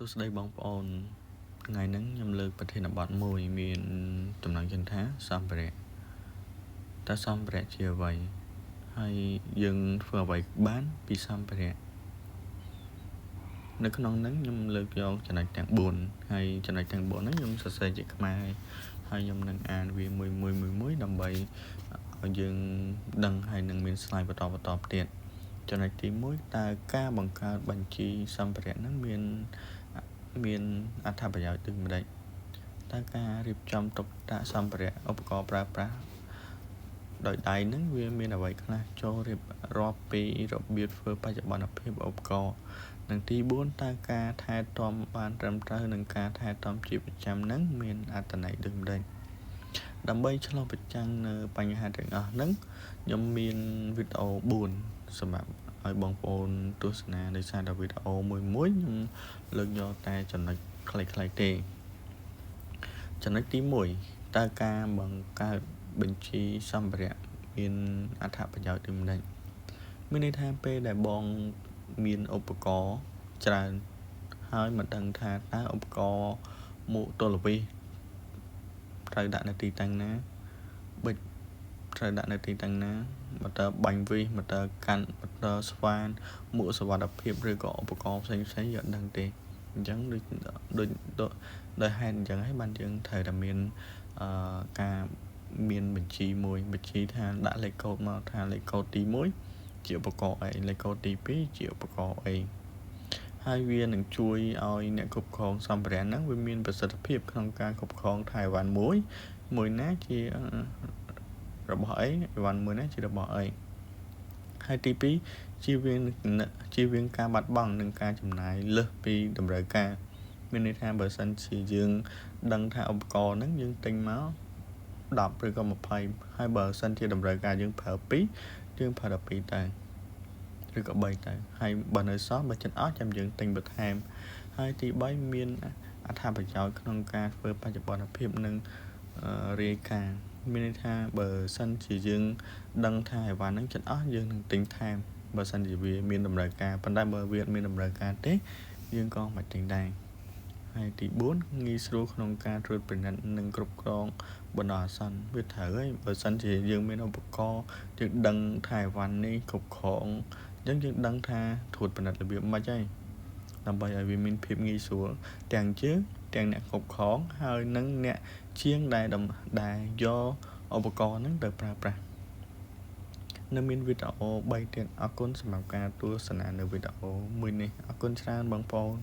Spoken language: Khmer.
សួស្តីបងប្អូនថ្ងៃហ្នឹងខ្ញុំលើកប្រធានបទមួយមានចំណងជើងថាសម្ភារៈតើសម្ភារៈជាអ្វីហើយយើងធ្វើអ្វីបានពីសម្ភារៈនៅក្នុងហ្នឹងខ្ញុំលើកយកចំណុចទាំង4ហើយចំណុចទាំង4ហ្នឹងខ្ញុំសរសេរជាខ្មែរហើយខ្ញុំនឹងអានវាមួយដើម្បីឲ្យយើងដឹងហើយនឹងមាន slide បន្តទៀតចំណុចទី1តើការបង្កើតបញ្ជីសម្ភារៈហ្នឹងមានអត្ថប្រយោជន៍ដូចម្តេចតើការរៀបចំទុកដាក់សម្ភារៈឧបករណ៍ប្រើប្រាស់ដោយដៃហ្នឹងវាមានអ្វីខ្លះចូលរៀបរាប់ពីរបៀបធ្វើបច្ចុប្បន្នភាពឧបករណ៍និងទី4តើការថែទាំបានត្រឹមត្រូវនិងការថែទាំជាប្រចាំហ្នឹងមានអត្ថន័យដូចម្តេចដើម្បីឆ្លុះបញ្ចាំងនៅបញ្ហាទាំងអស់ហ្នឹងខ្ញុំមានវីដេអូ4សម្រាប់ឲ្យបងប្អូនទស្សនាដោយសារតែវីដេអូមួយខ្ញុំលើកយកតែចំណុចខ្លីៗទេចំណុចទី1តើការបង្កើតបញ្ជីសម្ភារៈមានអត្ថប្រយោជន៍ដូចម្តេចមានន័យថាពេលដែលបងមានឧបករណ៍ច្រើនហើយមិនដឹងថាតើឧបករណ៍មួកទល់វិសត្រូវដាក់នៅទីតាំងណាប៊ិចត្រូវដាក់នៅទីតាំងណាម៉ូទ័របាញ់វិសម៉ូទ័រកាន់ម៉ូទ័រស្វានមួកសុវត្ថិភាពឬក៏ឧបករណ៍ផ្សេងយើងអត់ដឹងទេអញ្ចឹងដោយហេតុអញ្ចឹងហើយបានយើងត្រូវតែមានការមានបញ្ជីថាដាក់លេខកូដមកថាលេខកូដទី1ជាឧបករណ៍អីលេខកូដទី2ជាឧបករណ៍អីហើយវានឹងជួយឲ្យអ្នកគ្រប់គ្រងសម្ភារៈហ្នឹងវាមានប្រសិទ្ធភាពក្នុងការគ្រប់គ្រងថៃវ៉ាន់មួយណាជារបស់អីអីវ៉ាន់មួយណាជារបស់អីហើយទី2ជៀសវាងការបាត់បង់និងការចំណាយលើសពីតម្រូវការមានន័យថាបើសិនជាយើងដឹងថាឧបករណ៍ហ្នឹងយើងទិញមក10ឬក៏20ហើយបើសិនជាតម្រូវការយើងប្រើ2យើងប្រើ12តែឬក៏3តែហើយបើនៅសល់បើចិត្តអស់ចាំយើងទិញបន្ថែមហើយទី3មានអត្ថប្រយោជន៍ក្នុងការធ្វើបច្ចុប្បន្នភាពនិងរាយការណ៍មានន័យថាបើសិនជាយើងដឹងថាអីវ៉ាន់ហ្នឹងចិត្តអស់យើងនឹងទិញថែមបើសិនជាវាមានតម្រូវការប៉ុន្តែបើវាអត់មានតម្រូវការទេយើងក៏មិនទិញដែរហើយទី4ងាយស្រួលក្នុងការត្រួតពិនិត្យនិងគ្រប់គ្រងបណ្ដោះអាសន្នវាត្រូវហើយបើសិនជាយើងមានឧបករណ៍យើងដឹងថាអីវ៉ាន់នេះគ្រប់គ្រងអញ្ចឹងយើងដឹងថាត្រួតពិនិត្យរបៀបម៉េចហើយដើម្បីឲ្យវាមានភាពងាយស្រួលទាំងយើងទាំងអ្នកគ្រប់គ្រងហើយនិងអ្នកជាងដែលយកឧបករណ៍ហ្នឹងទៅប្រើប្រាស់នៅមានវីដេអូ3ទៀតអរគុណសម្រាប់ការទស្សនានៅវីដេអូមួយនេះអរគុណច្រើនបងប្អូន